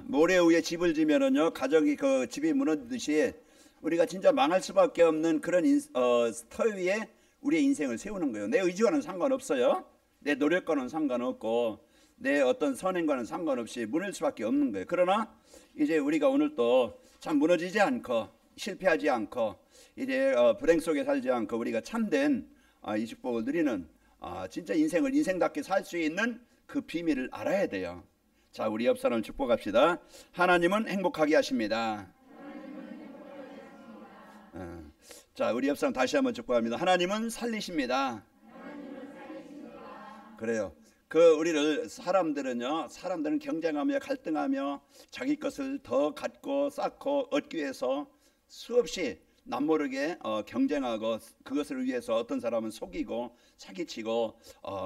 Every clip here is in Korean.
모래 위에 집을 지면은요, 가정이 그 집이 무너지듯이 우리가 진짜 망할 수밖에 없는 그런 터 위에 우리의 인생을 세우는 거예요. 내 의지와는 상관없어요. 내 노력과는 상관없고 내 어떤 선행과는 상관없이 무너질 수밖에 없는 거예요. 그러나 이제 우리가 오늘 또 참 무너지지 않고 실패하지 않고 이제 불행 속에 살지 않고 우리가 참된 이 축복을 누리는 진짜 인생을 인생답게 살 수 있는 그 비밀을 알아야 돼요. 자, 우리 옆 사람을 축복합시다. 하나님은 행복하게 하십니다. 자, 우리 옆 사람 다시 한번 축복합니다. 하나님은 살리십니다. 그래요. 우리를 사람들은 경쟁하며 갈등하며 자기 것을 더 갖고 쌓고 얻기 위해서 수없이 남모르게 경쟁하고 그것을 위해서 어떤 사람은 속이고 사기치고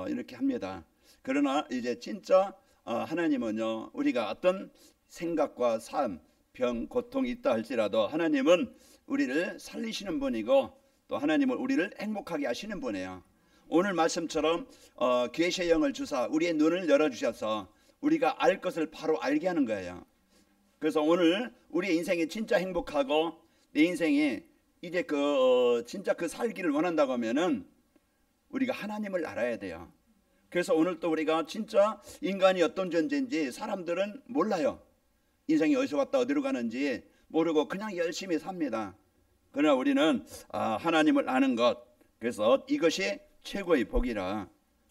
이렇게 합니다. 그러나 이제 진짜 하나님은요, 우리가 어떤 생각과 삶, 병, 고통이 있다 할지라도 하나님은 우리를 살리시는 분이고 또 하나님은 우리를 행복하게 하시는 분이에요. 오늘 말씀처럼 계시의 영을 주사 우리의 눈을 열어주셔서 우리가 알 것을 바로 알게 하는 거예요. 그래서 오늘 우리의 인생이 진짜 행복하고 내 인생이 이제 진짜 그 살기를 원한다고 하면은 우리가 하나님을 알아야 돼요. 그래서 오늘 또 우리가 진짜 인간이 어떤 존재인지 사람들은 몰라요. 인생이 어디서 왔다 어디로 가는지 모르고 그냥 열심히 삽니다. 그러나 우리는 하나님을 아는 것, 그래서 이것이 최고의 복이라.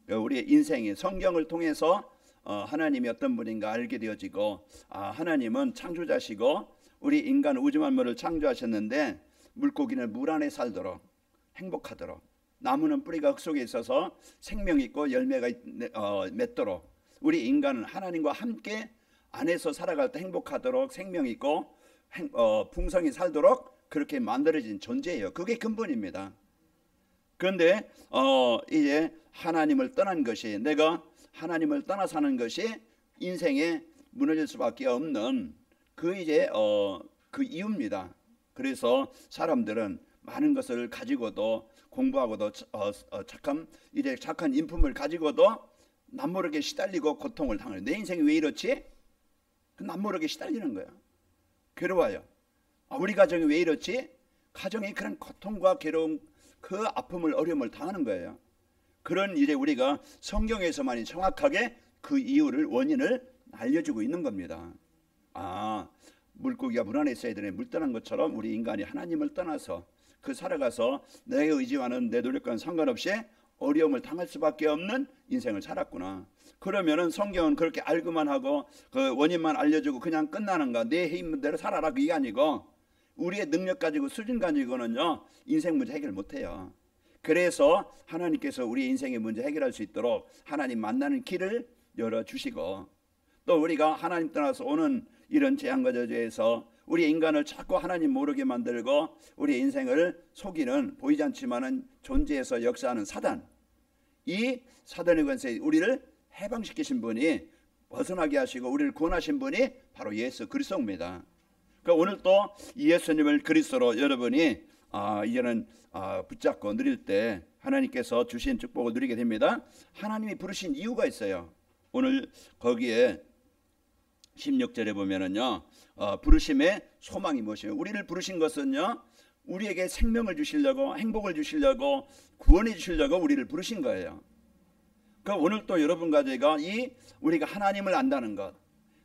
우리의 인생이 성경을 통해서 하나님이 어떤 분인가 알게 되어지고 하나님은 창조자시고 우리 인간 우주 만물을 창조하셨는데 물고기는 물 안에 살도록 행복하도록, 나무는 뿌리가 흙 속에 있어서 생명 있고 열매가 맺도록, 우리 인간은 하나님과 함께 안에서 살아갈 때 행복하도록 생명 있고 풍성히 살도록 그렇게 만들어진 존재예요. 그게 근본입니다. 그런데 이제 하나님을 떠난 것이, 내가 하나님을 떠나 사는 것이 인생에 무너질 수밖에 없는 그 이유입니다. 그래서 사람들은 많은 것을 가지고도 공부하고도 착한 인품을 가지고도 남모르게 시달리고 고통을 당해요. 내 인생이 왜 이렇지? 남모르게 시달리는 거예요. 괴로워요. 우리 가정이 왜 이렇지? 가정이 그런 고통과 괴로움, 그 아픔을 어려움을 당하는 거예요. 그런 이제 우리가 성경에서만이 정확하게 그 이유를, 원인을 알려주고 있는 겁니다. 물고기가 물 안에 있어야 되네. 물 떠난 것처럼 우리 인간이 하나님을 떠나서 살아가서 내 의지와는 내 노력과는 상관없이 어려움을 당할 수밖에 없는 인생을 살았구나. 그러면은 성경은 그렇게 알고만 하고 그 원인만 알려주고 그냥 끝나는가? 내 힘대로 살아라, 그게 아니고 우리의 능력 가지고 수준 가지고는요 인생 문제 해결 못해요. 그래서 하나님께서 우리 인생의 문제 해결할 수 있도록 하나님 만나는 길을 열어주시고, 또 우리가 하나님 떠나서 오는 이런 재앙과 저주에서 우리 인간을 자꾸 하나님 모르게 만들고 우리 인생을 속이는, 보이지 않지만은 존재에서 역사하는 사단, 이 사단의 권세에 우리를 해방시키신 분이, 벗어나게 하시고 우리를 구원하신 분이 바로 예수 그리스도입니다. 그러니까 오늘 또 예수님을 그리스도로 여러분이 이제는 붙잡고 누릴 때 하나님께서 주신 축복을 누리게 됩니다. 하나님이 부르신 이유가 있어요. 오늘 거기에 16절에 보면은요, 부르심의 소망이 무엇이에요? 우리를 부르신 것은요, 우리에게 생명을 주시려고, 행복을 주시려고, 구원해 주시려고 우리를 부르신 거예요. 그러니까 오늘 또 여러분과 제가 우리가 하나님을 안다는 것,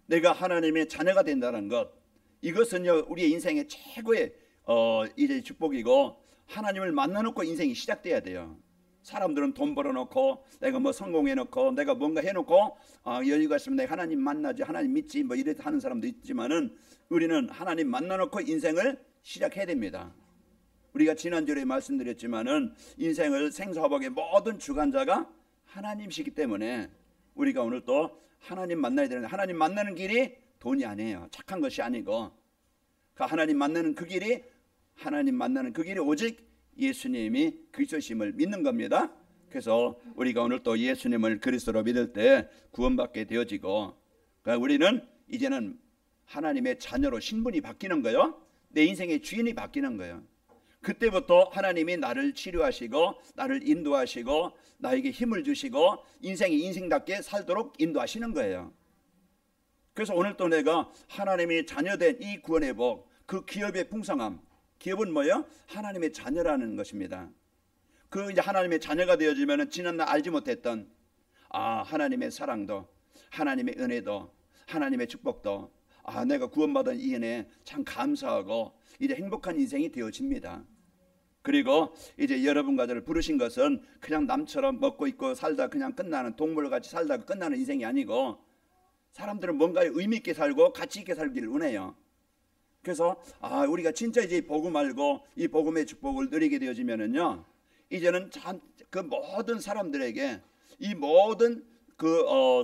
내가 하나님의 자녀가 된다는 것, 이것은요 우리의 인생의 최고의 이제 축복이고, 하나님을 만나놓고 인생이 시작돼야 돼요. 사람들은 돈 벌어놓고 내가 뭐 성공해놓고 내가 뭔가 해놓고 여유가 있으면 내가 하나님 만나지, 하나님 믿지, 뭐 이래 하는 사람도 있지만은 우리는 하나님 만나놓고 인생을 시작해야 됩니다. 우리가 지난주에 말씀드렸지만은 인생을 생사화복의 모든 주관자가 하나님이시기 때문에 우리가 오늘 또 하나님 만나야 되는데, 하나님 만나는 길이 돈이 아니에요. 착한 것이 아니고 하나님 만나는 그 길이 오직 예수님이 그리스도심을 믿는 겁니다. 그래서 우리가 오늘 또 예수님을 그리스도로 믿을 때 구원받게 되어지고, 그러니까 우리는 이제는 하나님의 자녀로 신분이 바뀌는 거예요. 내 인생의 주인이 바뀌는 거예요. 그때부터 하나님이 나를 치료하시고 나를 인도하시고 나에게 힘을 주시고 인생이 인생답게 살도록 인도하시는 거예요. 그래서 오늘 또 내가 하나님이 자녀된 이 구원의 복, 그 기업의 풍성함, 기업은 뭐예요? 하나님의 자녀라는 것입니다. 그 이제 하나님의 자녀가 되어지면은 지난날 알지 못했던 하나님의 사랑도, 하나님의 은혜도, 하나님의 축복도, 내가 구원받은 이 은혜 참 감사하고 이제 행복한 인생이 되어집니다. 그리고 이제 여러분과 저를 부르신 것은 그냥 남처럼 먹고 있고 살다 그냥 끝나는, 동물같이 살다가 끝나는 인생이 아니고, 사람들은 뭔가 의미 있게 살고 가치 있게 살기를 원해요. 그래서 우리가 진짜 이제 복음 알고 이 복음의 축복을 누리게 되어지면은요, 이제는 참 그 모든 사람들에게, 이 모든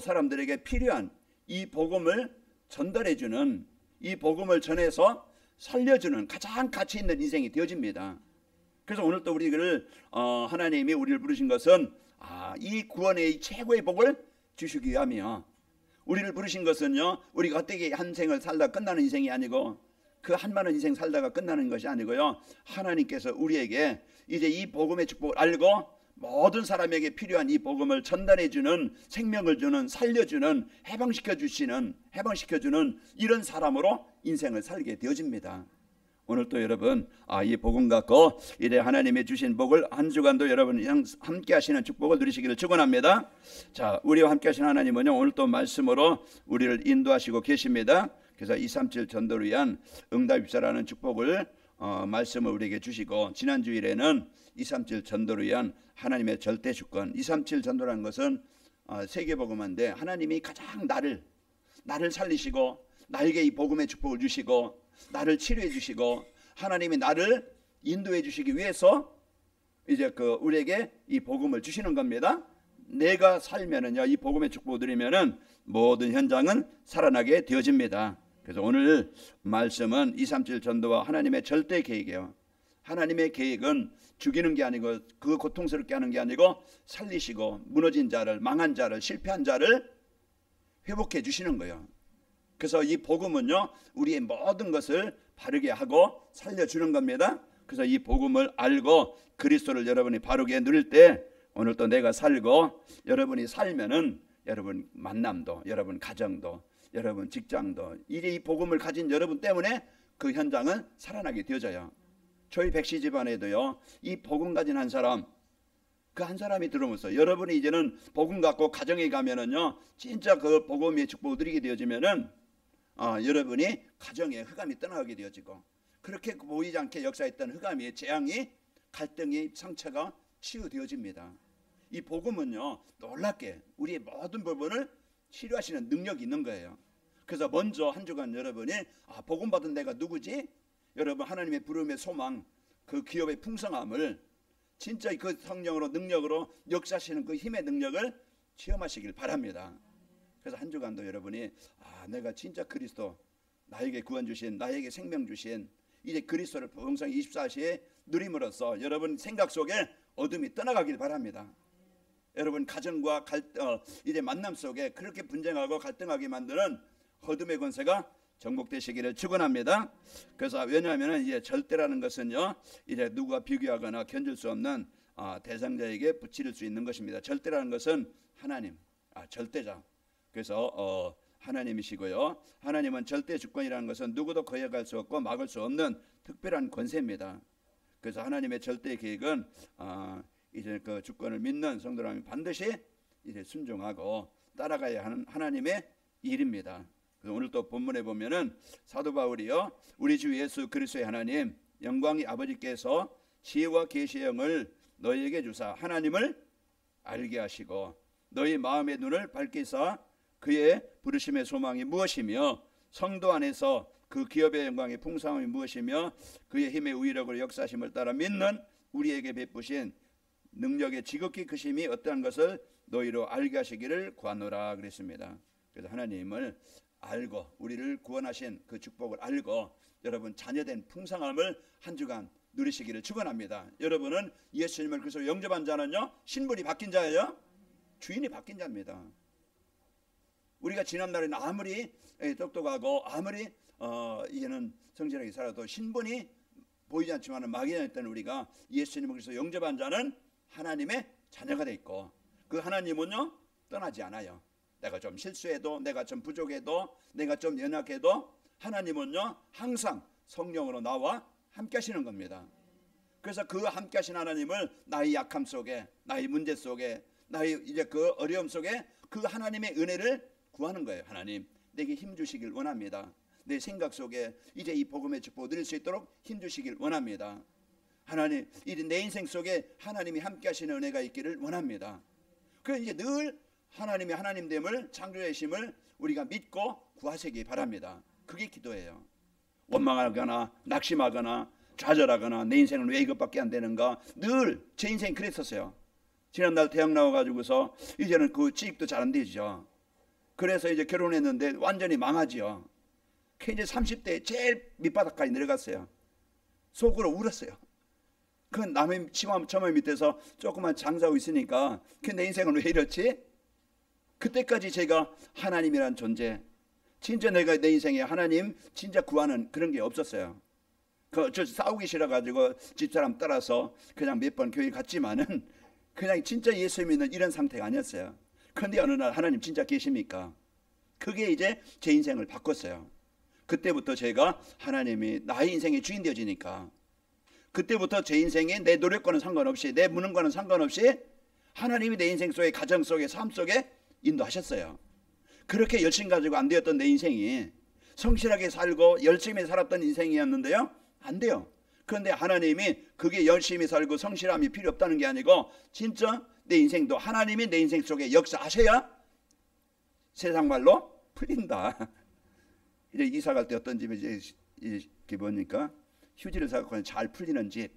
사람들에게 필요한 이 복음을 전달해주는, 이 복음을 전해서 살려주는 가장 가치 있는 인생이 되어집니다. 그래서 오늘 또 우리를 하나님이 우리를 부르신 것은 이 구원의 최고의 복을 주시기 위함이요. 우리를 부르신 것은요, 우리가 어떻게 한 생을 살다 끝나는 인생이 아니고, 그 한많은 인생 살다가 끝나는 것이 아니고요, 하나님께서 우리에게 이제 이 복음의 축복을 알고 모든 사람에게 필요한 이 복음을 전달해주는, 생명을 주는, 살려주는, 해방시켜주는 이런 사람으로 인생을 살게 되어집니다. 오늘 또 여러분 이 복음 갖고 이제 하나님이 주신 복을 한 주간도 여러분 함께 하시는 축복을 누리시기를 축원합니다. 자, 우리와 함께 하신 하나님은요, 오늘 또 말씀으로 우리를 인도하시고 계십니다. 그래서 237 전도를 위한 응답입사라는 축복을 말씀을 우리에게 주시고, 지난 주일에는 237 전도를 위한 하나님의 절대 주권, 237 전도라는 것은 세계복음화인데, 하나님이 가장 나를 살리시고 나에게 이 복음의 축복을 주시고 나를 치료해 주시고 하나님이 나를 인도해 주시기 위해서 이제 우리에게 이 복음을 주시는 겁니다. 내가 살면은요, 이 복음의 축복을 드리면은 모든 현장은 살아나게 되어집니다. 그래서 오늘 말씀은 237 전도와 하나님의 절대 계획이에요. 하나님의 계획은 죽이는 게 아니고, 그 고통스럽게 하는 게 아니고, 살리시고 무너진 자를, 망한 자를, 실패한 자를 회복해 주시는 거예요. 그래서 이 복음은요, 우리의 모든 것을 바르게 하고 살려주는 겁니다. 그래서 이 복음을 알고 그리스도를 여러분이 바르게 누릴 때, 오늘 또 내가 살고 여러분이 살면은 여러분 만남도, 여러분 가정도, 여러분 직장도, 이제 이 복음을 가진 여러분 때문에 그 현장은 살아나게 되어져요. 저희 백시 집안에도요, 이 복음 가진 한 사람, 그 한 사람이 들어오면서 여러분이 이제는 복음 갖고 가정에 가면은요, 진짜 그 복음의 축복을 드리게 되어지면은 여러분이 가정에 흑암이 떠나게 되어지고, 그렇게 보이지 않게 역사했던 흑암이, 재앙이, 갈등이, 상처가 치유되어집니다. 이 복음은요, 놀랍게 우리의 모든 부분을 치료하시는 능력이 있는 거예요. 그래서 먼저 한 주간 여러분이 복음 받은 내가 누구지? 여러분 하나님의 부름의 소망, 그 기업의 풍성함을 진짜 그 성령으로, 능력으로 역사하시는 그 힘의 능력을 체험하시길 바랍니다. 그래서 한 주간도 여러분이 내가 진짜 그리스도, 나에게 구원 주신, 나에게 생명 주신 이제 그리스도를 풍성히 24시에 누림으로써 여러분 생각 속에 어둠이 떠나가길 바랍니다. 여러분 가정과 이제 만남 속에 그렇게 분쟁하고 갈등하게 만드는 어둠의 권세가 정복되시기를 축원합니다. 그래서 왜냐하면 이제 절대라는 것은요, 이제 누가 비교하거나 견줄 수 없는 대상자에게 붙일 수 있는 것입니다. 절대라는 것은 하나님, 절대자. 그래서 하나님이시고요, 하나님은 절대 주권이라는 것은 누구도 거역할 수 없고 막을 수 없는 특별한 권세입니다. 그래서 하나님의 절대 계획은 이제 그 주권을 믿는 성도라면 반드시 이제 순종하고 따라가야 하는 하나님의 일입니다. 그래서 오늘 또 본문에 보면은 사도 바울이요, 우리 주 예수 그리스도의 하나님 영광의 아버지께서 지혜와 계시의 영을 너희에게 주사 하나님을 알게 하시고 너희 마음의 눈을 밝히사 그의 부르심의 소망이 무엇이며 성도 안에서 그 기업의 영광의 풍성함이 무엇이며 그의 힘의 우위력을 역사심을 따라 믿는 우리에게 베푸신 능력의 지극히 크심이 어떠한 것을 너희로 알게 하시기를 구하노라 그랬습니다. 그래서 하나님을 알고 우리를 구원하신 그 축복을 알고 여러분 자녀된 풍성함을 한 주간 누리시기를 축원합니다. 여러분은 예수님을 그리스도로 영접한 자는요, 신분이 바뀐 자예요. 주인이 바뀐 자입니다. 우리가 지난날에는 아무리 똑똑하고 아무리 이제는 성실하게 살아도 신분이 보이지 않지만 막연했던 우리가 예수님을 그리스도로 영접한 자는 하나님의 자녀가 돼 있고, 그 하나님은요 떠나지 않아요. 내가 좀 실수해도, 내가 좀 부족해도, 내가 좀 연약해도 하나님은요 항상 성령으로 나와 함께 하시는 겁니다. 그래서 그 함께 하신 하나님을 나의 약함 속에, 나의 문제 속에, 나의 이제 그 어려움 속에 그 하나님의 은혜를 구하는 거예요. 하나님, 내게 힘 주시길 원합니다. 내 생각 속에 이제 이 복음의 축복을 누릴 수 있도록 힘 주시길 원합니다. 하나님, 이제 내 인생 속에 하나님이 함께 하시는 은혜가 있기를 원합니다. 그래서 이제 늘 하나님의 하나님됨을, 창조자이심을 우리가 믿고 구하시기 바랍니다. 그게 기도예요. 원망하거나 낙심하거나 좌절하거나 내 인생은 왜 이것밖에 안 되는가, 늘 제 인생이 그랬었어요. 지난달 대학 나와가지고서 이제는 그 취직도 잘 안 되죠. 그래서 이제 결혼했는데 완전히 망하지요. 이제 30대에 제일 밑바닥까지 내려갔어요. 속으로 울었어요. 그 남의 치마 처마 밑에서 조그만 장사하고 있으니까 내 인생은 왜 이렇지? 그때까지 제가 하나님이란 존재, 진짜 내가 내 인생에 하나님 진짜 구하는 그런 게 없었어요. 저 싸우기 싫어가지고 집사람 따라서 그냥 몇 번 교회 갔지만은 그냥 진짜 예수 믿는 이런 상태가 아니었어요. 그런데 어느 날 하나님 진짜 계십니까? 그게 이제 제 인생을 바꿨어요. 그때부터 제가 하나님이 나의 인생의 주인 되어지니까, 그때부터 제 인생에 내 노력과는 상관없이, 내 무능과는 상관없이 하나님이 내 인생 속에, 가정 속에, 삶 속에 인도하셨어요. 그렇게 열심 가지고 안 되었던 내 인생이 성실하게 살고 열심히 살았던 인생이었는데요, 안 돼요. 그런데 하나님이 그게 열심히 살고 성실함이 필요 없다는 게 아니고 진짜 내 인생도 하나님이 내 인생 속에 역사하셔야 세상 말로 풀린다. 이제 이사 갈 때 어떤 집에 이제 보니까 휴지를 사갖고 잘 풀리는 집,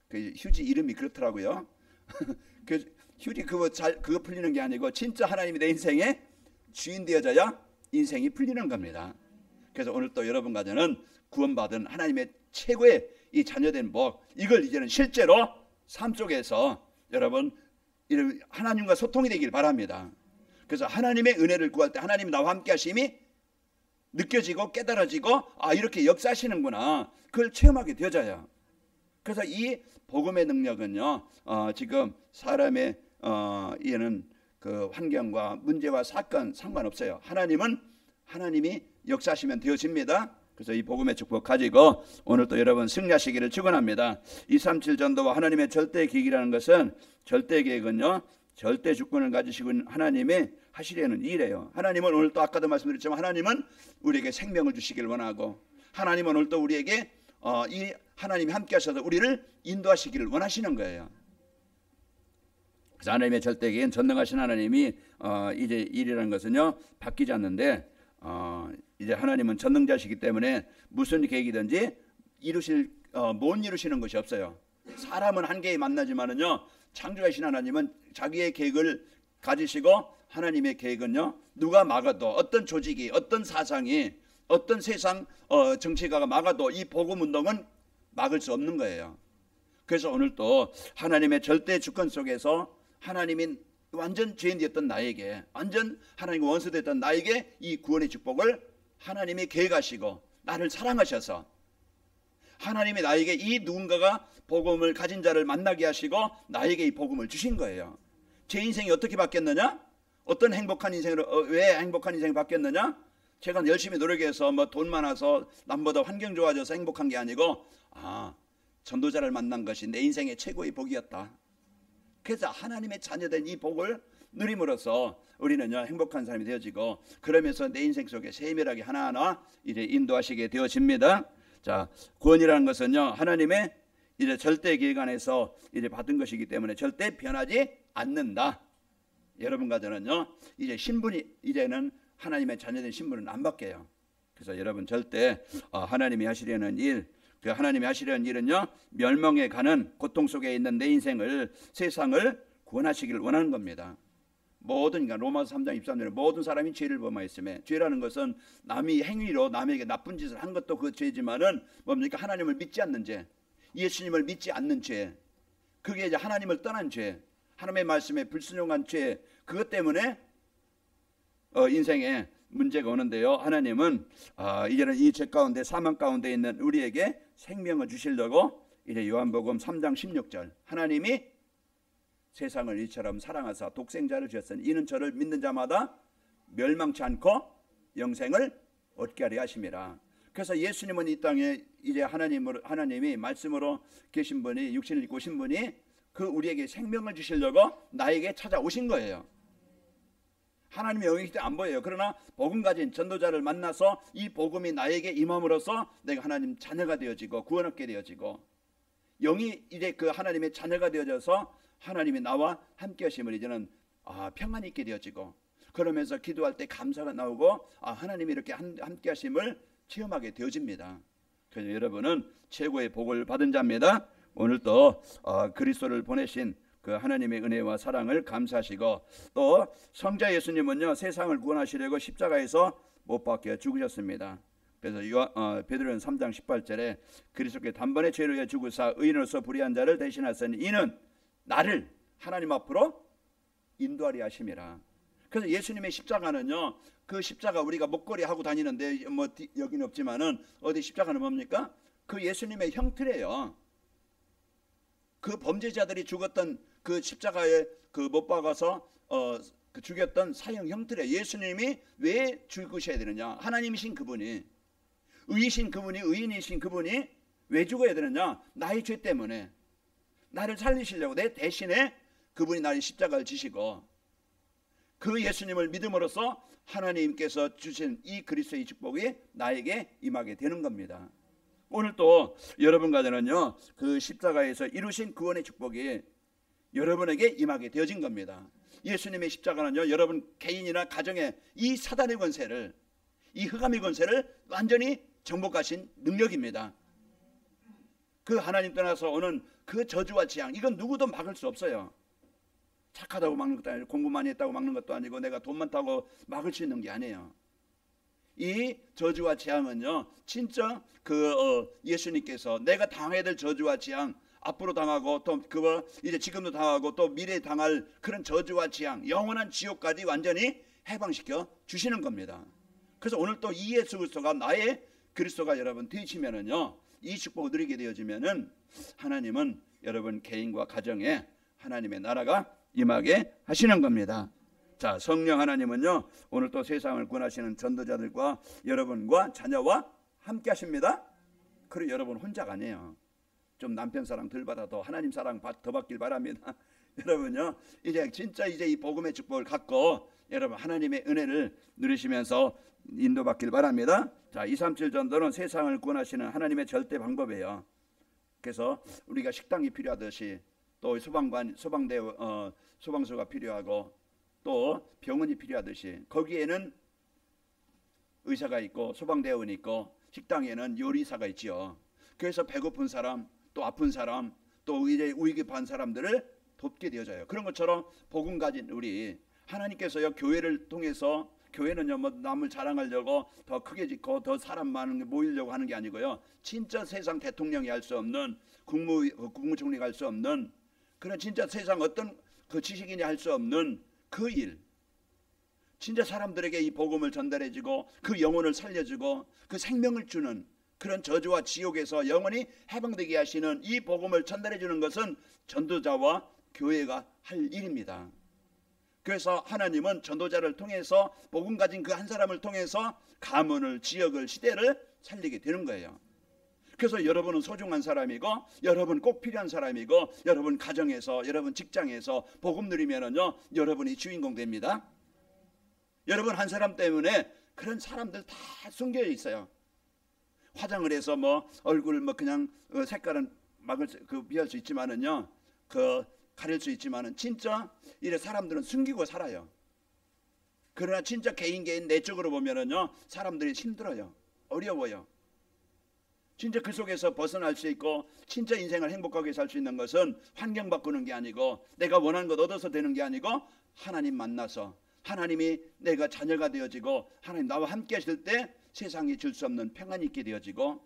그 휴지 이름이 그렇더라고요. 그 휴지 그거 풀리는 게 아니고 진짜 하나님이 내 인생에 주인 되어져야 인생이 풀리는 겁니다. 그래서 오늘 또 여러분 가정은 구원받은 하나님의 최고의 이 자녀된 복, 이걸 이제는 실제로 삶 속에서 여러분 하나님과 소통이 되길 바랍니다. 그래서 하나님의 은혜를 구할 때 하나님이 나와 함께 하심이 느껴지고 깨달아지고, 아 이렇게 역사하시는구나, 그걸 체험하게 되어져요. 그래서 이 복음의 능력은요 지금 사람의 이에는 그 환경과 문제와 사건 상관없어요. 하나님이 역사하시면 되어집니다. 그래서 이 복음의 축복 가지고 오늘 또 여러분 승리하시기를 축원합니다. 237 전도와 하나님의 절대 계획이라는 것은, 절대 계획은요 절대 주권을 가지시고 하나님이 하시려는 일이에요. 하나님은 오늘 또 아까도 말씀드렸지만 하나님은 우리에게 생명을 주시길 원하고, 하나님은 오늘 또 우리에게 이 하나님이 함께 하셔서 우리를 인도하시기를 원하시는 거예요. 그래서 하나님의 절대 계획은 전능하신 하나님이 이제 일이라는 것은요 바뀌지 않는데, 이제 하나님은 전능자시기 때문에 무슨 계획이든지 못 이루시는 것이 없어요. 사람은 한계에 만나지만은요 창조하신 하나님은 자기의 계획을 가지시고, 하나님의 계획은요 누가 막아도, 어떤 조직이, 어떤 사상이, 어떤 세상 정치가가 막아도 이 복음 운동은 막을 수 없는 거예요. 그래서 오늘 또 하나님의 절대 주권 속에서 하나님이 완전 죄인되었던 나에게, 완전 하나님과 원수되었던 나에게 이 구원의 축복을 하나님이 계획하시고 나를 사랑하셔서 하나님이 나에게 이 누군가가 복음을 가진 자를 만나게 하시고 나에게 이 복음을 주신 거예요. 제 인생이 어떻게 바뀌었느냐? 어떤 행복한 인생으로, 왜 행복한 인생이 바뀌었느냐? 제가 열심히 노력해서 뭐 돈 많아서 남보다 환경 좋아져서 행복한 게 아니고, 전도자를 만난 것이 내 인생의 최고의 복이었다. 그래서 하나님의 자녀된 이 복을 누림으로써 우리는요 행복한 사람이 되어지고, 그러면서 내 인생 속에 세밀하게 하나하나 이제 인도하시게 되어집니다. 자, 구원이라는 것은요 하나님의 이제 절대 계획 안에서 이제 받은 것이기 때문에 절대 변하지 않는다. 여러분 가정은요 이제 신분이, 이제는 하나님의 자녀된 신분은 안 바뀌어요. 그래서 여러분 절대 하나님이 하시려는 일, 그 하나님이 하시려는 일은요 멸망에 가는 고통 속에 있는 내 인생을, 세상을 구원하시기를 원하는 겁니다. 모든 인간, 로마서 3장 23절에 모든 사람이 죄를 범하였으며, 죄라는 것은 남이 행위로 남에게 나쁜 짓을 한 것도 그 죄지만은 뭡니까? 하나님을 믿지 않는 죄, 예수님을 믿지 않는 죄, 그게 이제 하나님을 떠난 죄, 하나님의 말씀에 불순종한 죄, 그것 때문에 인생에 문제가 오는데요, 하나님은 이제는 이 죄 가운데, 사망 가운데 있는 우리에게 생명을 주시려고 이제 요한복음 3장 16절, 하나님이 세상을 이처럼 사랑하사 독생자를 주셨으니 이는 저를 믿는 자마다 멸망치 않고 영생을 얻게 하려 하심이라. 그래서 예수님은 이 땅에 이제 하나님이 말씀으로 계신 분이, 육신을 입고 오신 분이 그 우리에게 생명을 주시려고 나에게 찾아오신 거예요. 하나님의 영이 안 보여요. 그러나 복음 가진 전도자를 만나서 이 복음이 나에게 임함으로써 내가 하나님 자녀가 되어지고 구원 얻게 되어지고, 영이 이제 그 하나님의 자녀가 되어져서 하나님이 나와 함께 하심을 이제는 평안이 있게 되어지고, 그러면서 기도할 때 감사가 나오고 하나님이 이렇게 함께 하심을 체험하게 되어집니다. 그래서 여러분은 최고의 복을 받은 자입니다. 오늘 또 그리스도를 보내신 그 하나님의 은혜와 사랑을 감사하시고, 또 성자 예수님은요 세상을 구원하시려고 십자가에서 못 박혀 죽으셨습니다. 그래서 베드로는 3장 18절에 그리스도께 단번에 죄를 위해 죽으사 의인으로서 불의한 자를 대신하시니 이는 나를 하나님 앞으로 인도하리 하심이라. 그래서 예수님의 십자가는요, 그 십자가 우리가 목걸이 하고 다니는데 뭐 여기는 없지만은 어디 십자가는 뭡니까? 그 예수님의 형틀이에요. 그 범죄자들이 죽었던 그 십자가에 그 못 박아서 그 죽였던 사형 형틀에 예수님이 왜 죽으셔야 되느냐? 하나님이신 그분이, 의이신 그분이, 의인이신 그분이 왜 죽어야 되느냐? 나의 죄 때문에 나를 살리시려고 내 대신에 그분이 나의 십자가를 지시고, 그 예수님을 믿음으로써 하나님께서 주신 이 그리스도의 축복이 나에게 임하게 되는 겁니다. 오늘 또 여러분 가정은요 그 십자가에서 이루신 구원의 축복이 여러분에게 임하게 되어진 겁니다. 예수님의 십자가는요 여러분 개인이나 가정의 이 사단의 권세를, 이 흑암의 권세를 완전히 정복하신 능력입니다. 그 하나님 떠나서 오는 그 저주와 재앙, 이건 누구도 막을 수 없어요. 착하다고 막는 것도 아니고, 공부 많이 했다고 막는 것도 아니고, 내가 돈 많다고 막을 수 있는 게 아니에요. 이 저주와 재앙은요 진짜 예수님께서 내가 당해야 될 저주와 재앙, 앞으로 당하고 또 그거 이제 지금도 당하고 또 미래에 당할 그런 저주와 재앙, 영원한 지옥까지 완전히 해방시켜 주시는 겁니다. 그래서 오늘 또 이 예수 그리스도가 나의 그리스도가 여러분 되시면은요, 이 축복을 누리게 되어지면은 하나님은 여러분 개인과 가정에 하나님의 나라가 임하게 하시는 겁니다. 자, 성령 하나님은요 오늘 또 세상을 구원하시는 전도자들과 여러분과 자녀와 함께 하십니다. 그리고 여러분 혼자가 아니에요. 좀 남편 사랑 덜 받아도 하나님 사랑 더 받길 바랍니다. 여러분요 이제 진짜 이제 이 복음의 축복을 갖고 여러분 하나님의 은혜를 누리시면서 인도받길 바랍니다. 자, 237 전도는 세상을 구원하시는 하나님의 절대 방법이에요. 그래서 우리가 식당이 필요하듯이 또 소방서가 필요하고 또 병원이 필요하듯이 거기에는 의사가 있고 소방대원이 있고 식당에는 요리사가 있지요. 그래서 배고픈 사람, 또 아픈 사람, 또 이제 위급한 사람들을 돕게 되어져요. 그런 것처럼 복음 가진 우리 하나님께서요 교회를 통해서, 교회는요 뭐 남을 자랑하려고 더 크게 짓고 더 사람 많은 게 모이려고 하는 게 아니고요, 진짜 세상 대통령이 할 수 없는, 국무총리가 할 수 없는 그런, 진짜 세상 어떤 그 지식인이 할 수 없는 그 일, 진짜 사람들에게 이 복음을 전달해주고 그 영혼을 살려주고 그 생명을 주는 그런 저주와 지옥에서 영원히 해방되게 하시는 이 복음을 전달해주는 것은 전도자와 교회가 할 일입니다. 그래서 하나님은 전도자를 통해서, 복음 가진 그 한 사람을 통해서 가문을, 지역을, 시대를 살리게 되는 거예요. 그래서 여러분은 소중한 사람이고, 여러분 꼭 필요한 사람이고, 여러분 가정에서, 여러분 직장에서 복음 누리면은요 여러분이 주인공 됩니다. 여러분 한 사람 때문에 그런 사람들 다 숨겨 있어요. 화장을 해서 뭐 얼굴 뭐 그냥 색깔은 비할 수 있지만은요, 가릴 수 있지만은 진짜 이래 사람들은 숨기고 살아요. 그러나 진짜 개인 내적으로 보면은요 사람들이 힘들어요. 어려워요. 진짜 그 속에서 벗어날 수 있고 진짜 인생을 행복하게 살 수 있는 것은 환경 바꾸는 게 아니고, 내가 원하는 것 얻어서 되는 게 아니고, 하나님 만나서 하나님이 내가 자녀가 되어지고 하나님 나와 함께 하실 때 세상이 줄 수 없는 평안이 있게 되어지고,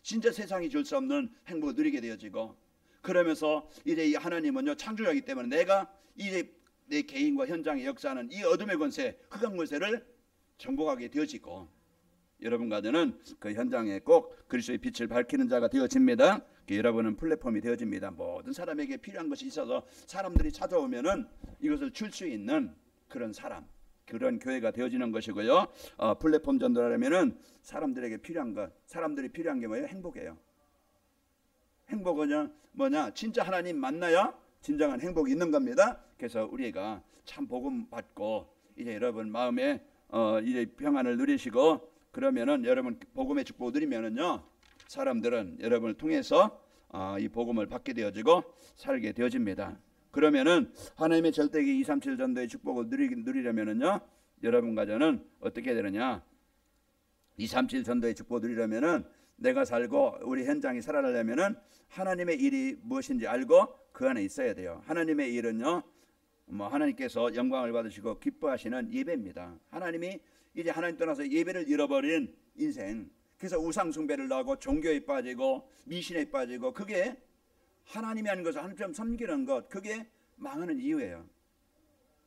진짜 세상이 줄 수 없는 행복을 누리게 되어지고, 그러면서 이제 이 하나님은요 창조자이기 때문에 내가 이제 내 개인과 현장에 역사하는 이 어둠의 권세, 흑암 권세를 정복하게 되어지고, 여러분 가정은 그 현장에 꼭 그리스도의 빛을 밝히는 자가 되어집니다. 여러분은 플랫폼이 되어집니다. 모든 사람에게 필요한 것이 있어서 사람들이 찾아오면은 이것을 줄 수 있는 그런 사람, 그런 교회가 되어지는 것이고요. 플랫폼 전도라면은 사람들에게 필요한 것, 사람들이 필요한 게 뭐예요? 행복이에요. 행복은 뭐냐? 진짜 하나님 만나야 진정한 행복이 있는 겁니다. 그래서 우리가 참 복음 받고 이제 여러분 마음에 이제 평안을 누리시고 그러면은 여러분 복음의 축복을 누리면은요 사람들은 여러분을 통해서 이 복음을 받게 되어지고 살게 되어집니다. 그러면은 하나님의 절대기 237 전도의 축복을 누리려면은요 여러분 가정은 어떻게 되느냐? 237 전도의 축복을 누리려면은 내가 살고 우리 현장이 살아나려면은 하나님의 일이 무엇인지 알고 그 안에 있어야 돼요. 하나님의 일은요 하나님께서 영광을 받으시고 기뻐하시는 예배입니다. 하나님이 이제 하나님 떠나서 예배를 잃어버린 인생, 그래서 우상 숭배를 하고 종교에 빠지고 미신에 빠지고 그게 하나님이 하는 것을 하나님 섬기는 것, 그게 망하는 이유예요.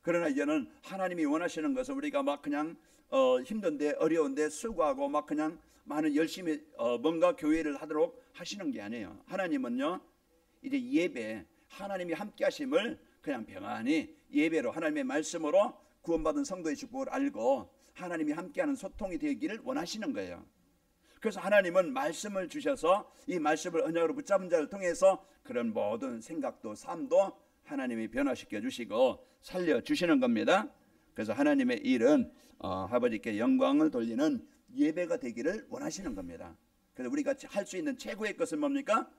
그러나 이제는 하나님이 원하시는 것은 우리가 막 그냥 힘든데 어려운데 수고하고 막 그냥 많은 열심히 뭔가 교회를 하도록 하시는 게 아니에요. 하나님은요 이제 예배, 하나님이 함께 하심을 그냥 평안히 예배로 하나님의 말씀으로 구원받은 성도의 축복을 알고 하나님이 함께하는 소통이 되기를 원하시는 거예요. 그래서 하나님은 말씀을 주셔서 이 말씀을 언약으로 붙잡은 자를 통해서 그런 모든 생각도 삶도 하나님이 변화시켜 주시고 살려주시는 겁니다. 그래서 하나님의 일은 아버지께 영광을 돌리는 예배가 되기를 원하시는 겁니다. 그래서 우리가 할 수 있는 최고의 것은 뭡니까?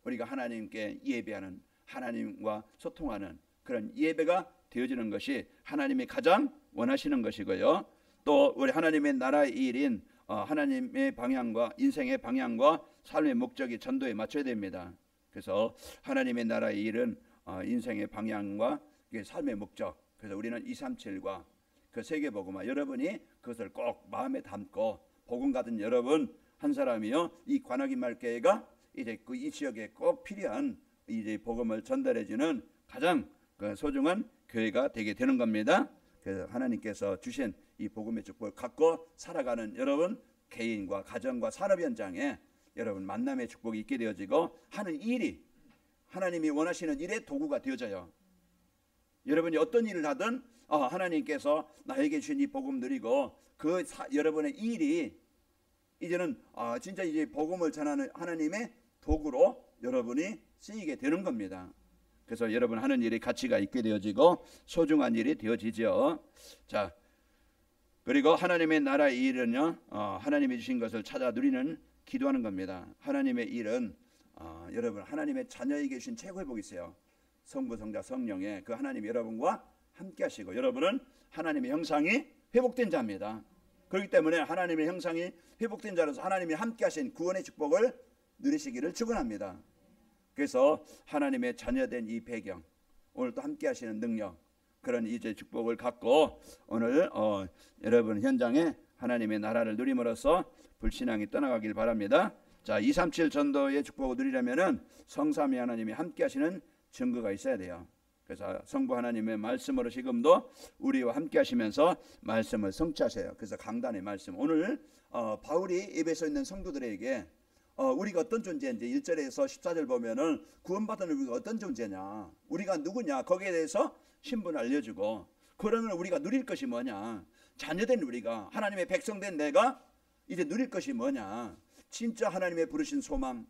우리가 하나님께 예배하는, 하나님과 소통하는 그런 예배가 되어지는 것이 하나님이 가장 원하시는 것이고요. 또 우리 하나님의 나라의 일인 하나님의 방향과 인생의 방향과 삶의 목적이 전도에 맞춰야 됩니다. 그래서 하나님의 나라의 일은 인생의 방향과 삶의 목적, 그래서 우리는 237과 그 세계복음화, 여러분이 그것을 꼭 마음에 담고 복음 가진 여러분 한 사람이요 이 관악인 말교회가 이제 그 이 지역에 꼭 필요한 이제 복음을 전달해주는 가장 소중한 교회가 되게 되는 겁니다. 그래서 하나님께서 주신 이 복음의 축복을 갖고 살아가는 여러분 개인과 가정과 산업 현장에 여러분 만남의 축복이 있게 되어지고 하는 일이 하나님이 원하시는 일의 도구가 되어져요. 여러분이 어떤 일을 하든 하나님께서 나에게 주신 이 복음 누리고 그 여러분의 일이 이제는 진짜 이제 복음을 전하는 하나님의 도구로 여러분이 쓰이게 되는 겁니다. 그래서 여러분 하는 일이 가치가 있게 되어지고 소중한 일이 되어지죠. 자, 그리고 하나님의 나라의 일은요 하나님이 주신 것을 찾아 누리는 기도하는 겁니다. 하나님의 일은 여러분 하나님의 자녀에게 주신 최고의 복이 있어요. 성부 성자 성령의 그 하나님 여러분과 함께 하시고 여러분은 하나님의 형상이 회복된 자입니다. 그렇기 때문에 하나님의 형상이 회복된 자로서 하나님이 함께 하신 구원의 축복을 누리시기를 축원합니다. 그래서 하나님의 자녀된 이 배경, 오늘 또 함께 하시는 능력, 그런 이제 축복을 갖고 오늘 여러분 현장에 하나님의 나라를 누림으로써 불신앙이 떠나가길 바랍니다. 자, 237 전도의 축복을 누리려면은 성삼위 하나님이 함께 하시는 증거가 있어야 돼요. 그래서 성부 하나님의 말씀으로 지금도 우리와 함께 하시면서 말씀을 성취하세요. 그래서 강단의 말씀, 오늘 바울이 에베소에 있는 성도들에게 우리가 어떤 존재인지 1절에서 14절 보면은 구원받은 우리가 어떤 존재냐, 우리가 누구냐, 거기에 대해서 신분을 알려주고, 그러면 우리가 누릴 것이 뭐냐, 자녀된 우리가, 하나님의 백성된 내가 이제 누릴 것이 뭐냐, 진짜 하나님의 부르신 소망,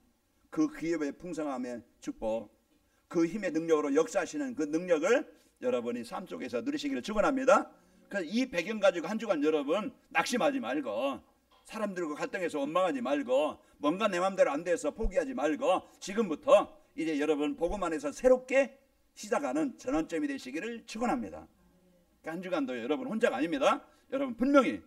그 기업의 풍성함의 축복, 그 힘의 능력으로 역사하시는 그 능력을 여러분이 삶 속에서 누리시기를 축원합니다. 그래서 이 배경 가지고 한 주간 여러분 낙심하지 말고, 사람들과 갈등해서 원망하지 말고, 뭔가 내 맘대로 안 돼서 포기하지 말고, 지금부터 이제 여러분 복음 안에서 새롭게 시작하는 전환점이 되시기를 축원합니다. 그러니까 한 주간도 여러분 혼자가 아닙니다. 여러분 분명히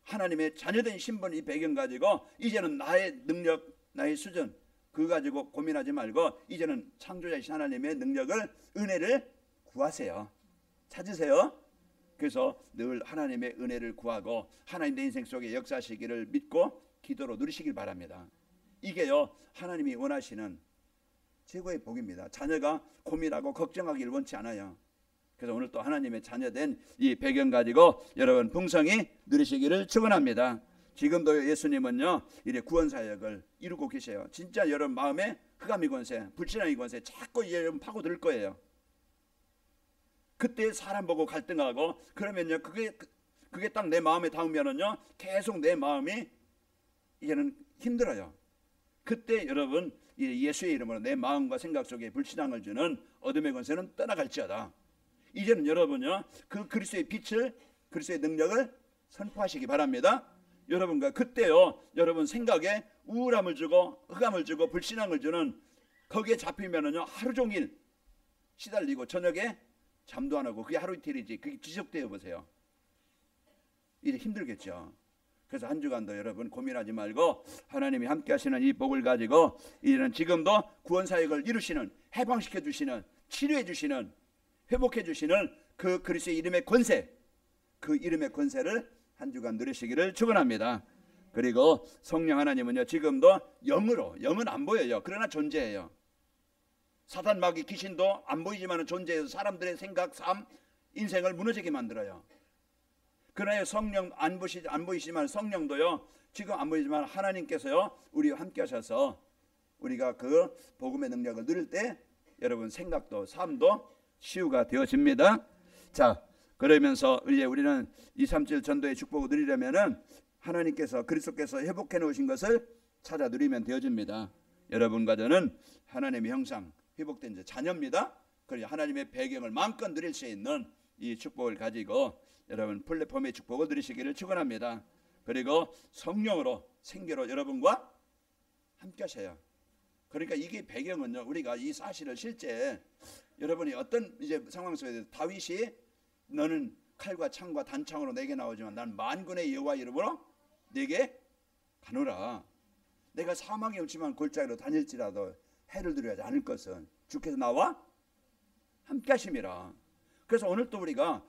하나님의 자녀된 신분, 이 배경 가지고 이제는 나의 능력, 나의 수준 그거 가지고 고민하지 말고 이제는 창조자이신 하나님의 능력을, 은혜를 구하세요. 찾으세요. 그래서 늘 하나님의 은혜를 구하고 하나님 내 인생 속에 역사하시기를 믿고 기도로 누리시길 바랍니다. 이게요 하나님이 원하시는 최고의 복입니다. 자녀가 고민하고 걱정하기를 원치 않아요. 그래서 오늘 또 하나님의 자녀된 이 배경 가지고 여러분 풍성히 누리시기를 축원합니다. 지금도 예수님은요 이제 구원 사역을 이루고 계세요. 진짜 여러분 마음에 흑암의 권세, 불신앙의 권세 자꾸 여러분 파고들 거예요. 그때 사람 보고 갈등하고 그러면요 그게 딱 내 마음에 닿으면은요 계속 내 마음이 이제는 힘들어요. 그때 여러분 예수의 이름으로 내 마음과 생각 속에 불신앙을 주는 어둠의 권세는 떠나갈지어다. 이제는 여러분요 그 그리스도의 빛을, 그리스도의 능력을 선포하시기 바랍니다. 여러분과 그때요 여러분 생각에 우울함을 주고 흑암을 주고 불신앙을 주는 거기에 잡히면은요 하루 종일 시달리고 저녁에 잠도 안 하고 그게 하루 이틀이지 그게 지속되어 보세요. 이제 힘들겠죠. 그래서 한 주간도 여러분 고민하지 말고 하나님이 함께 하시는 이 복을 가지고 이제는 지금도 구원 사역을 이루시는, 해방시켜 주시는, 치료해 주시는, 회복해 주시는 그 그리스도의 이름의 권세, 그 이름의 권세를 한 주간 누리시기를 축원합니다. 그리고 성령 하나님은요 지금도 영으로, 영은 안 보여요. 그러나 존재해요. 사단 마귀 귀신도 안 보이지만 존재해서 사람들의 생각, 삶, 인생을 무너지게 만들어요. 그러나 성령 안 보이시지만 성령도요 지금 안 보이지만 하나님께서요 우리와 함께 하셔서 우리가 그 복음의 능력을 누릴 때 여러분 생각도 삶도 치유가 되어집니다. 자, 그러면서 이제 우리는 237 전도의 축복을 누리려면은 하나님께서 그리스도께서 회복해 놓으신 것을 찾아 누리면 되어집니다. 여러분과 저는 하나님의 형상 회복된 자녀입니다. 그래서 하나님의 배경을 마음껏 누릴 수 있는 이 축복을 가지고 여러분 플랫폼의 축복을 누리시기를 축원합니다. 그리고 성령으로 생계로 여러분과 함께 하셔요. 그러니까 이게 배경은요 우리가 이 사실을 실제 여러분이 어떤 이제 상황 속에서 다윗이 너는 칼과 창과 단창으로 내게 나오지만 난 만군의 여호와 이름으로 내게 가노라. 내가 사망의 음침한 골짜기로 다닐지라도 해를 두려워하지 않을 것은 주께서 나와 함께 하심이라. 그래서 오늘 또 우리가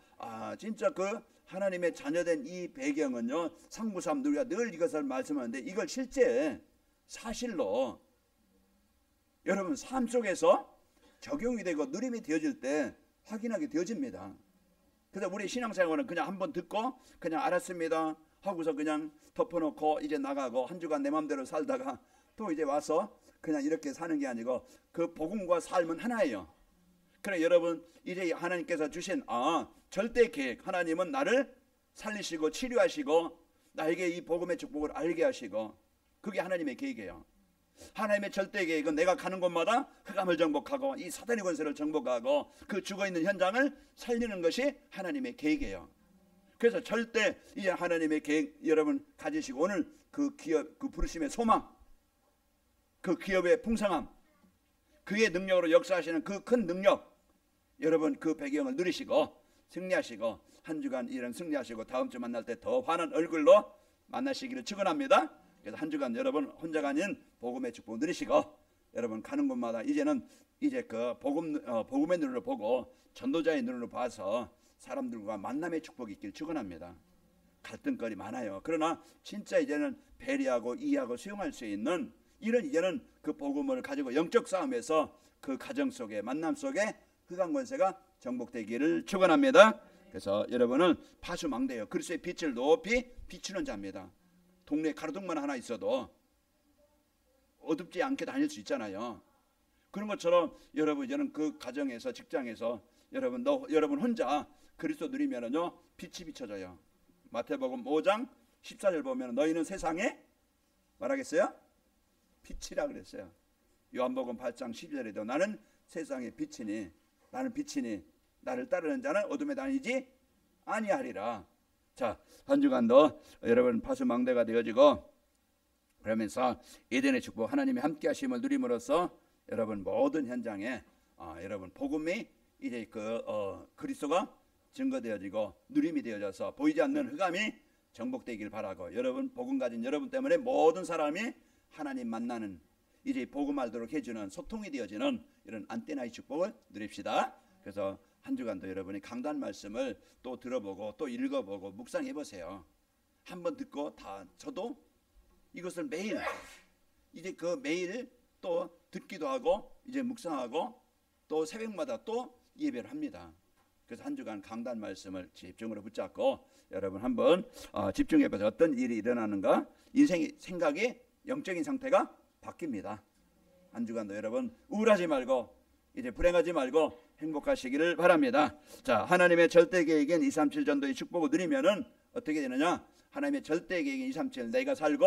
진짜 그 하나님의 자녀된 이 배경은요 상부삼 우리가 늘 이것을 말씀하는데 이걸 실제 사실로 여러분 삶 속에서 적용이 되고 누림이 되어질 때 확인하게 되어집니다. 그래서 우리 신앙생활은 그냥 한번 듣고 그냥 알았습니다 하고서 그냥 덮어놓고 이제 나가고 한 주간 내 마음대로 살다가 또 이제 와서 그냥 이렇게 사는 게 아니고 그 복음과 삶은 하나예요. 그래 여러분 이제 하나님께서 주신 절대 계획, 하나님은 나를 살리시고 치료하시고 나에게 이 복음의 축복을 알게 하시고 그게 하나님의 계획이에요. 하나님의 절대 계획은 내가 가는 곳마다 흑암을 정복하고 이 사단의 권세를 정복하고 그 죽어있는 현장을 살리는 것이 하나님의 계획이에요. 그래서 절대 이제 하나님의 계획 여러분 가지시고 오늘 그 기업, 그 부르심의 소망, 그 기업의 풍성함, 그의 능력으로 역사하시는 그 큰 능력 여러분 그 배경을 누리시고 승리하시고 한 주간 이런 승리하시고 다음 주 만날 때 더 환한 얼굴로 만나시기를 축원합니다. 그래서 한 주간 여러분 혼자가 아닌 복음의 축복 누리시고 여러분 가는 곳마다 이제는 이제 그 복음의 눈으로 보고 전도자의 눈으로 봐서 사람들과 만남의 축복이 있길 축원합니다. 갈등거리 많아요. 그러나 진짜 이제는 배려하고 이해하고 수용할 수 있는 이런 이제는 그 복음을 가지고 영적 싸움에서 그 가정 속에 만남 속에 흑암 권세가 정복되기를 축원합니다. 그래서 여러분은 파수망대예요. 그리스도의 빛을 높이 비추는 자입니다. 동네에 가로등만 하나 있어도 어둡지 않게 다닐 수 있잖아요. 그런 것처럼 여러분 이제는 그 가정에서 직장에서 여러분 혼자 그리스도 누리면은요 빛이 비춰져요. 마태복음 5장 14절 보면 너희는 세상에 말하겠어요? 빛이라 그랬어요. 요한복음 8장 12절에도 나는 세상의 빛이니 나는 빛이니 나를 따르는 자는 어둠에 다니지 아니하리라. 자, 한 주간도 여러분 파수망대가 되어지고 그러면서 에덴의 축복 하나님이 함께 하심을 누림으로써 여러분 모든 현장에 여러분 복음이 이제 그리스도가 증거되어지고 누림이 되어져서 보이지 않는 흑암이 정복되길 바라고 여러분 복음 가진 여러분 때문에 모든 사람이 하나님 만나는 이제 복음 알도록 해주는 소통이 되어지는 이런 안테나의 축복을 누립시다. 그래서 한 주간도 여러분이 강단 말씀을 또 들어보고 또 읽어보고 묵상해 보세요. 한번 듣고 다 저도 이것을 매일 이제 그 매일 또 듣기도 하고 이제 묵상하고 또 새벽마다 또 예배를 합니다. 그래서 한 주간 강단 말씀을 집중으로 붙잡고 여러분 한번 집중해 보세요. 어떤 일이 일어나는가 인생의 생각이 영적인 상태가 바뀝니다. 한 주간도 여러분 우울하지 말고 이제 불행하지 말고 행복하시기를 바랍니다. 자, 하나님의 절대 계획인 237 전도의 축복을 누리면은 어떻게 되느냐? 하나님의 절대 계획인 237 내가 살고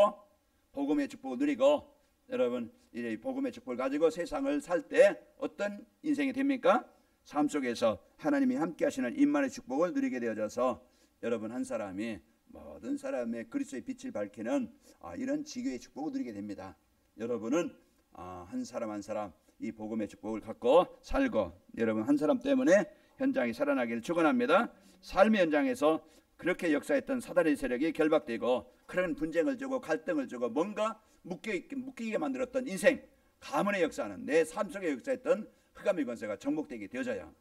복음의 축복을 누리고 여러분 이 복음의 축복을 가지고 세상을 살 때 어떤 인생이 됩니까? 삶 속에서 하나님이 함께 하시는 임만의 축복을 누리게 되어져서 여러분 한 사람이 모든 사람의 그리스도의 빛을 밝히는 이런 지교의 축복을 누리게 됩니다. 여러분은 한 사람 한 사람 이 복음의 축복을 갖고 살고 여러분 한 사람 때문에 현장이 살아나기를 축원합니다. 삶의 현장에서 그렇게 역사했던 사단의 세력이 결박되고 그런 분쟁을 주고 갈등을 주고 뭔가 묶이게 만들었던 인생 가문의 역사는 내 삶 속에 역사했던 흑암의 권세가 정복되게 되어져요.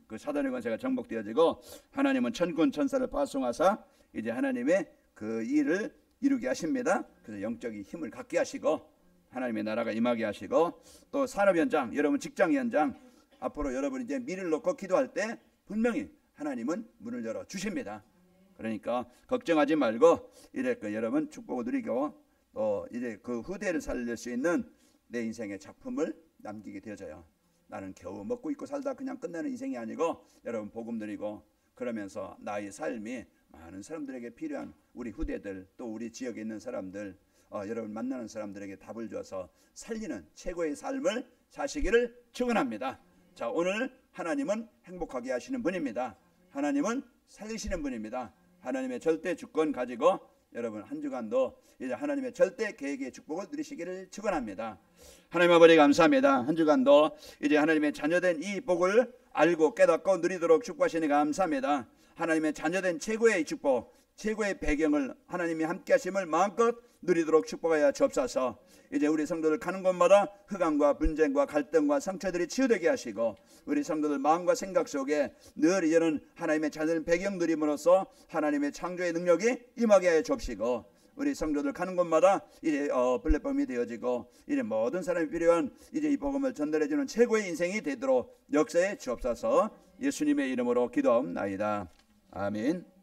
그 사단의 권세가 정복되어지고 하나님은 천군 천사를 파송하사 이제 하나님의 그 일을 이루게 하십니다. 그래서 영적인 힘을 갖게 하시고 하나님의 나라가 임하게 하시고 또 산업 현장 여러분 직장 현장 앞으로 여러분이 이제 미래를 놓고 기도할 때 분명히 하나님은 문을 열어 주십니다. 그러니까 걱정하지 말고 이제 여러분 축복을 누리고 또 이제 그 후대를 살릴 수 있는 내 인생의 작품을 남기게 되어져요. 나는 겨우 먹고 입고 살다 그냥 끝내는 인생이 아니고 여러분 복음 누리고 그러면서 나의 삶이 많은 사람들에게 필요한 우리 후대들 또 우리 지역에 있는 사람들 여러분 만나는 사람들에게 답을 줘서 살리는 최고의 삶을 사시기를 축원합니다. 자, 오늘 하나님은 행복하게 하시는 분입니다. 하나님은 살리시는 분입니다. 하나님의 절대 주권 가지고 여러분 한 주간도 이제 하나님의 절대 계획의 축복을 누리시기를 축원합니다. 하나님 아버지 감사합니다. 한 주간도 이제 하나님의 자녀된 이 복을 알고 깨닫고 누리도록 축복하시니 감사합니다. 하나님의 자녀된 최고의 축복 최고의 배경을 하나님이 함께 하심을 마음껏 누리도록 축복하여 주옵소서. 이제 우리 성도들 가는 곳마다 흑암과 분쟁과 갈등과 상처들이 치유되게 하시고 우리 성도들 마음과 생각 속에 늘 이제는 하나님의 자녀된 배경 누림으로써 하나님의 창조의 능력이 임하게 하여 주옵시고 우리 성도들 가는 곳마다 이제 플랫폼이 되어지고 이제 모든 사람이 필요한 이제 이 복음을 전달해주는 최고의 인생이 되도록 역사해 주옵소서. 예수님의 이름으로 기도하옵나이다. 아멘.